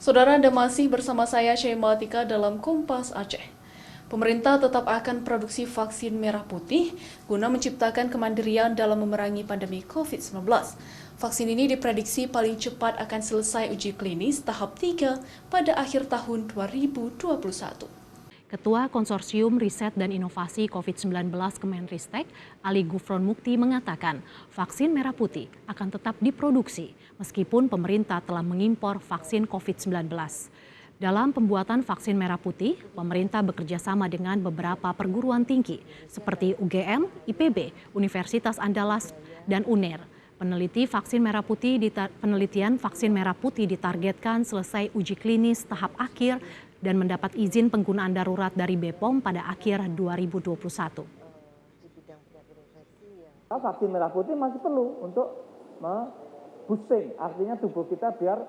Saudara, Anda masih bersama saya Syematika dalam Kompas Aceh. Pemerintah tetap akan produksi vaksin merah putih guna menciptakan kemandirian dalam memerangi pandemi COVID-19. Vaksin ini diprediksi paling cepat akan selesai uji klinis tahap 3 pada akhir tahun 2021. Ketua Konsorsium Riset dan Inovasi COVID-19 Kemenristek, Ali Gufron Mukti mengatakan vaksin merah putih akan tetap diproduksi meskipun pemerintah telah mengimpor vaksin COVID-19. Dalam pembuatan vaksin merah putih, pemerintah bekerja sama dengan beberapa perguruan tinggi seperti UGM, IPB, Universitas Andalas, dan UNER. Penelitian vaksin merah putih ditargetkan selesai uji klinis tahap akhir dan mendapat izin penggunaan darurat dari BPOM pada akhir 2021. Vaksin merah putih masih perlu untuk boosting, artinya tubuh kita biar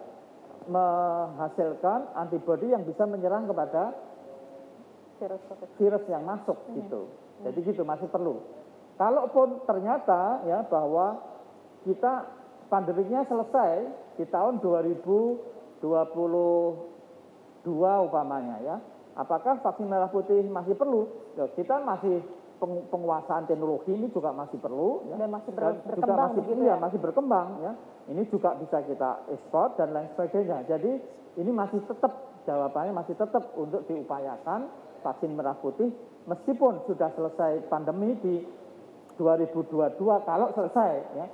menghasilkan antibodi yang bisa menyerang kepada virus yang masuk gitu. Jadi gitu masih perlu. Kalaupun ternyata ya bahwa kita pandeminya selesai di tahun 2022 umpamanya ya, apakah vaksin merah putih masih perlu? Ya, kita masih penguasaan teknologi ini juga masih perlu ya, dan masih berkembang masih berkembang ya. Ini juga bisa kita ekspor dan lain sebagainya. Jadi ini masih tetap jawabannya masih tetap untuk diupayakan vaksin merah putih meskipun sudah selesai pandemi di 2022 kalau selesai ya.